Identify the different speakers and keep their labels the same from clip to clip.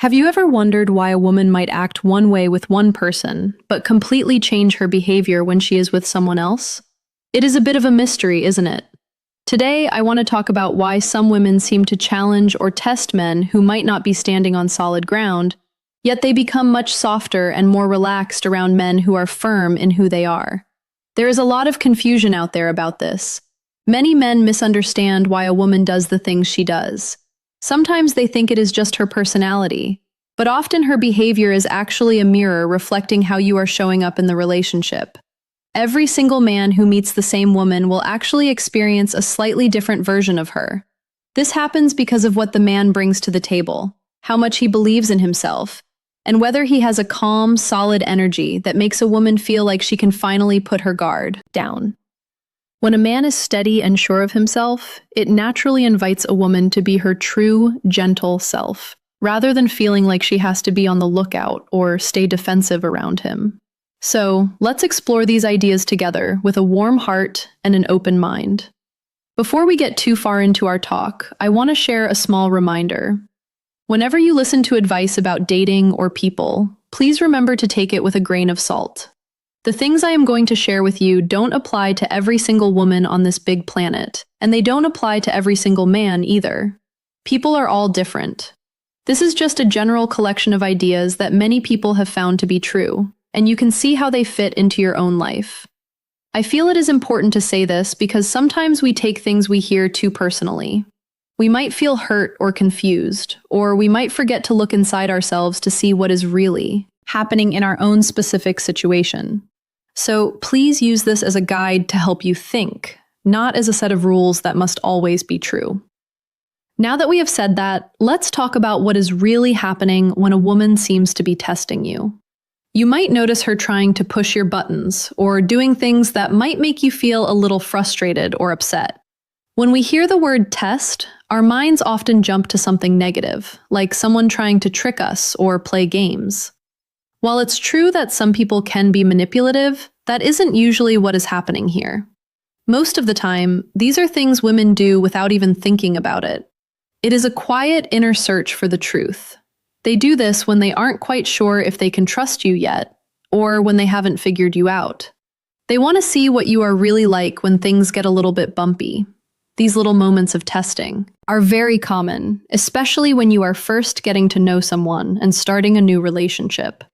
Speaker 1: Have you ever wondered why a woman might act one way with one person, but completely change her behavior when she is with someone else? It is a bit of a mystery, isn't it? Today, I want to talk about why some women seem to challenge or test men who might not be standing on solid ground, yet they become much softer and more relaxed around men who are firm in who they are. There is a lot of confusion out there about this. Many men misunderstand why a woman does the things she does. Sometimes they think it is just her personality, but often her behavior is actually a mirror reflecting how you are showing up in the relationship. Every single man who meets the same woman will actually experience a slightly different version of her. This happens because of what the man brings to the table, how much he believes in himself, and whether he has a calm, solid energy that makes a woman feel like she can finally put her guard down. When a man is steady and sure of himself, it naturally invites a woman to be her true, gentle self, rather than feeling like she has to be on the lookout or stay defensive around him. So, let's explore these ideas together with a warm heart and an open mind. Before we get too far into our talk, I want to share a small reminder. Whenever you listen to advice about dating or people, please remember to take it with a grain of salt. The things I am going to share with you don't apply to every single woman on this big planet, and they don't apply to every single man either. People are all different. This is just a general collection of ideas that many people have found to be true, and you can see how they fit into your own life. I feel it is important to say this because sometimes we take things we hear too personally. We might feel hurt or confused, or we might forget to look inside ourselves to see what is really happening in our own specific situation. So please use this as a guide to help you think, not as a set of rules that must always be true. Now that we have said that, let's talk about what is really happening when a woman seems to be testing you. You might notice her trying to push your buttons or doing things that might make you feel a little frustrated or upset. When we hear the word test, our minds often jump to something negative, like someone trying to trick us or play games. While it's true that some people can be manipulative, that isn't usually what is happening here. Most of the time, these are things women do without even thinking about it. It is a quiet inner search for the truth. They do this when they aren't quite sure if they can trust you yet, or when they haven't figured you out. They want to see what you are really like when things get a little bit bumpy. These little moments of testing are very common, especially when you are first getting to know someone and starting a new relationship.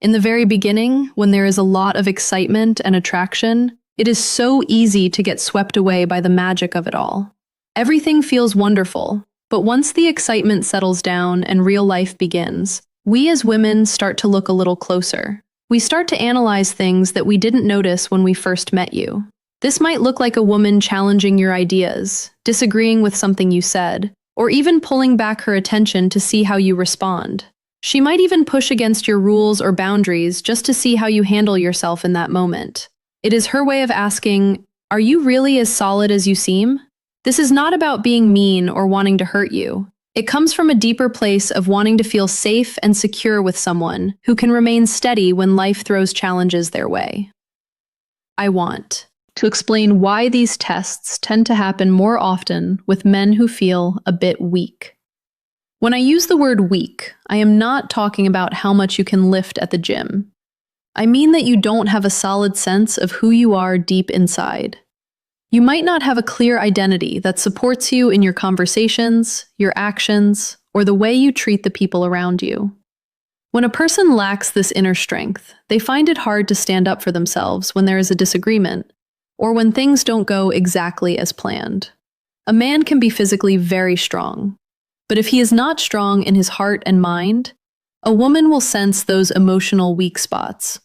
Speaker 1: In the very beginning, when there is a lot of excitement and attraction, it is so easy to get swept away by the magic of it all. Everything feels wonderful, but once the excitement settles down and real life begins, we as women start to look a little closer. We start to analyze things that we didn't notice when we first met you. This might look like a woman challenging your ideas, disagreeing with something you said, or even pulling back her attention to see how you respond. She might even push against your rules or boundaries just to see how you handle yourself in that moment. It is her way of asking, are you really as solid as you seem? This is not about being mean or wanting to hurt you. It comes from a deeper place of wanting to feel safe and secure with someone who can remain steady when life throws challenges their way. I want to explain why these tests tend to happen more often with men who feel a bit weak. When I use the word weak, I am not talking about how much you can lift at the gym. I mean that you don't have a solid sense of who you are deep inside. You might not have a clear identity that supports you in your conversations, your actions, or the way you treat the people around you. When a person lacks this inner strength, they find it hard to stand up for themselves when there is a disagreement, or when things don't go exactly as planned. A man can be physically very strong, but if he is not strong in his heart and mind, a woman will sense those emotional weak spots.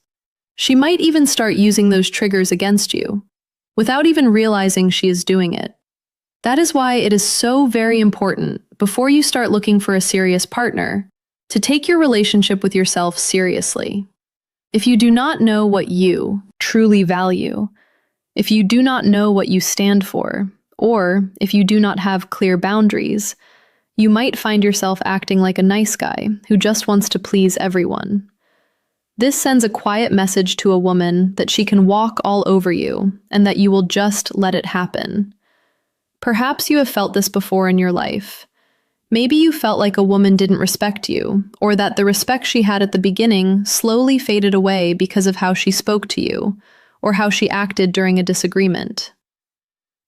Speaker 1: She might even start using those triggers against you, without even realizing she is doing it. That is why it is so very important, before you start looking for a serious partner, to take your relationship with yourself seriously. If you do not know what you truly value, if you do not know what you stand for, or if you do not have clear boundaries, you might find yourself acting like a nice guy who just wants to please everyone. This sends a quiet message to a woman that she can walk all over you and that you will just let it happen. Perhaps you have felt this before in your life. Maybe you felt like a woman didn't respect you, or that the respect she had at the beginning slowly faded away because of how she spoke to you, or how she acted during a disagreement.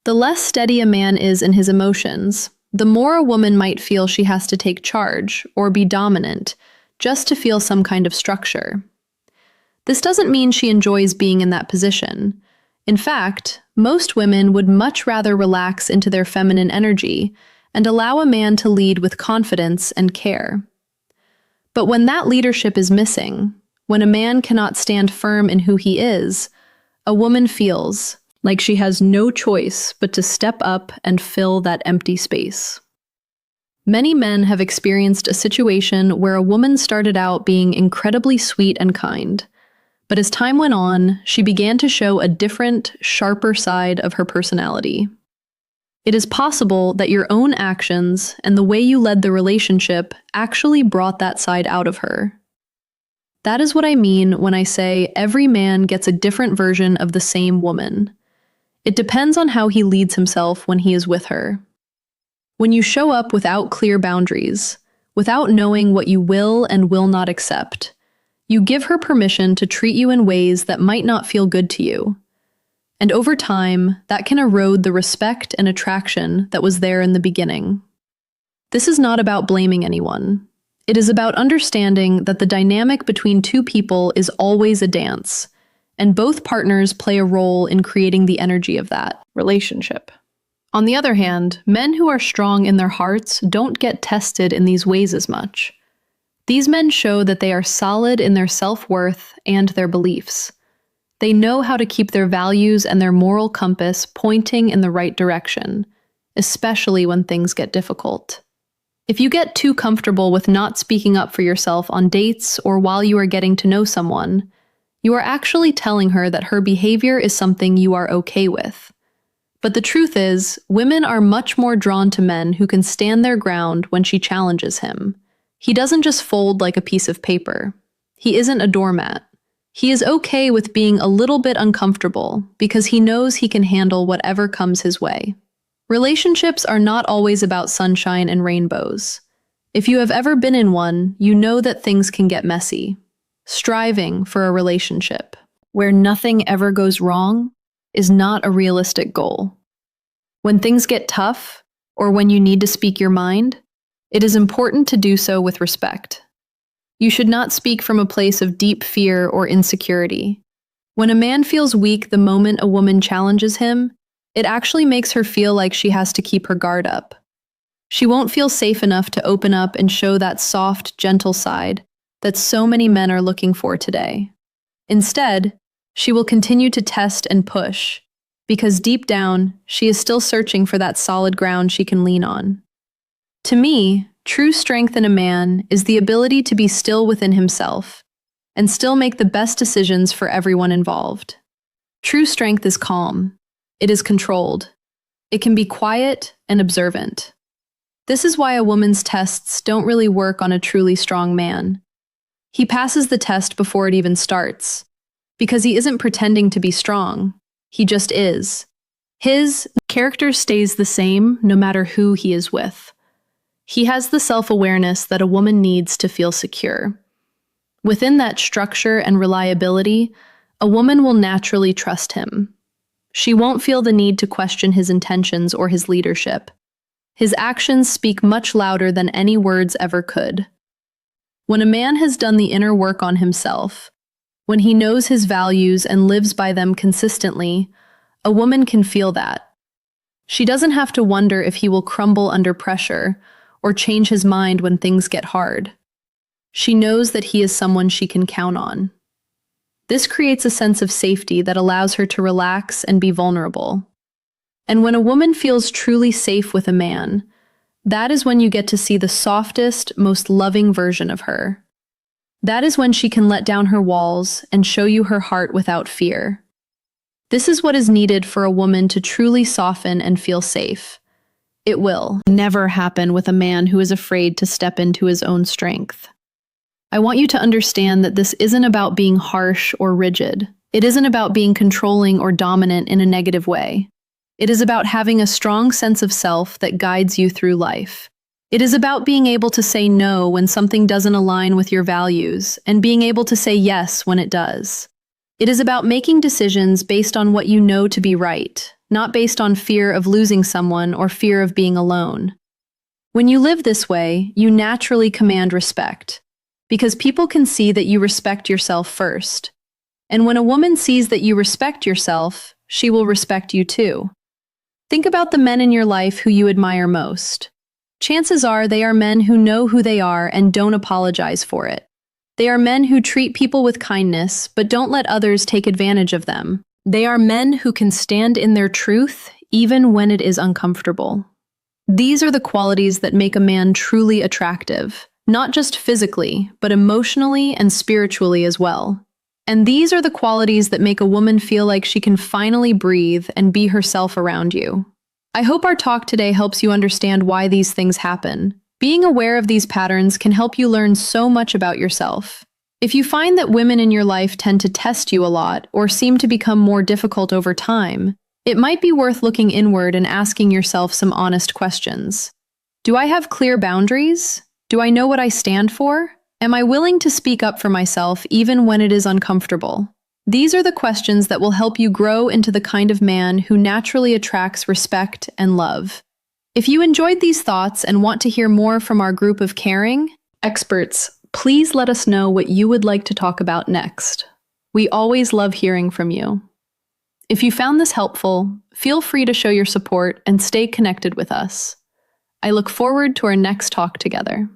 Speaker 1: The less steady a man is in his emotions, the more a woman might feel she has to take charge or be dominant just to feel some kind of structure. This doesn't mean she enjoys being in that position. In fact, most women would much rather relax into their feminine energy and allow a man to lead with confidence and care. But when that leadership is missing, when a man cannot stand firm in who he is, a woman feels like she has no choice but to step up and fill that empty space. Many men have experienced a situation where a woman started out being incredibly sweet and kind, but as time went on, she began to show a different, sharper side of her personality. It is possible that your own actions and the way you led the relationship actually brought that side out of her. That is what I mean when I say every man gets a different version of the same woman. It depends on how he leads himself when he is with her. When you show up without clear boundaries, without knowing what you will and will not accept, you give her permission to treat you in ways that might not feel good to you. And over time, that can erode the respect and attraction that was there in the beginning. This is not about blaming anyone. It is about understanding that the dynamic between two people is always a dance, and both partners play a role in creating the energy of that relationship. On the other hand, men who are strong in their hearts don't get tested in these ways as much. These men show that they are solid in their self-worth and their beliefs. They know how to keep their values and their moral compass pointing in the right direction, especially when things get difficult. If you get too comfortable with not speaking up for yourself on dates or while you are getting to know someone, you are actually telling her that her behavior is something you are okay with. But the truth is, women are much more drawn to men who can stand their ground when she challenges him. He doesn't just fold like a piece of paper. He isn't a doormat. He is okay with being a little bit uncomfortable because he knows he can handle whatever comes his way. Relationships are not always about sunshine and rainbows. If you have ever been in one, you know that things can get messy. Striving for a relationship where nothing ever goes wrong is not a realistic goal. When things get tough, or when you need to speak your mind, it is important to do so with respect. You should not speak from a place of deep fear or insecurity. When a man feels weak the moment a woman challenges him, it actually makes her feel like she has to keep her guard up. She won't feel safe enough to open up and show that soft, gentle side that so many men are looking for today. Instead, she will continue to test and push, because deep down, she is still searching for that solid ground she can lean on. To me, true strength in a man is the ability to be still within himself and still make the best decisions for everyone involved. True strength is calm. It is controlled. It can be quiet and observant. This is why a woman's tests don't really work on a truly strong man. He passes the test before it even starts, because he isn't pretending to be strong. He just is. His character stays the same no matter who he is with. He has the self-awareness that a woman needs to feel secure. Within that structure and reliability, a woman will naturally trust him. She won't feel the need to question his intentions or his leadership. His actions speak much louder than any words ever could. When a man has done the inner work on himself, when he knows his values and lives by them consistently, a woman can feel that. She doesn't have to wonder if he will crumble under pressure or change his mind when things get hard. She knows that he is someone she can count on. This creates a sense of safety that allows her to relax and be vulnerable. And when a woman feels truly safe with a man, that is when you get to see the softest, most loving version of her. That is when she can let down her walls and show you her heart without fear. This is what is needed for a woman to truly soften and feel safe. It will never happen with a man who is afraid to step into his own strength. I want you to understand that this isn't about being harsh or rigid. It isn't about being controlling or dominant in a negative way. It is about having a strong sense of self that guides you through life. It is about being able to say no when something doesn't align with your values and being able to say yes when it does. It is about making decisions based on what you know to be right, not based on fear of losing someone or fear of being alone. When you live this way, you naturally command respect, because people can see that you respect yourself first. And when a woman sees that you respect yourself, she will respect you too. Think about the men in your life who you admire most. Chances are they are men who know who they are and don't apologize for it. They are men who treat people with kindness, but don't let others take advantage of them. They are men who can stand in their truth, even when it is uncomfortable. These are the qualities that make a man truly attractive, not just physically, but emotionally and spiritually as well. And these are the qualities that make a woman feel like she can finally breathe and be herself around you. I hope our talk today helps you understand why these things happen. Being aware of these patterns can help you learn so much about yourself. If you find that women in your life tend to test you a lot or seem to become more difficult over time, it might be worth looking inward and asking yourself some honest questions. Do I have clear boundaries? Do I know what I stand for? Am I willing to speak up for myself even when it is uncomfortable? These are the questions that will help you grow into the kind of man who naturally attracts respect and love. If you enjoyed these thoughts and want to hear more from our group of caring experts, please let us know what you would like to talk about next. We always love hearing from you. If you found this helpful, feel free to show your support and stay connected with us. I look forward to our next talk together.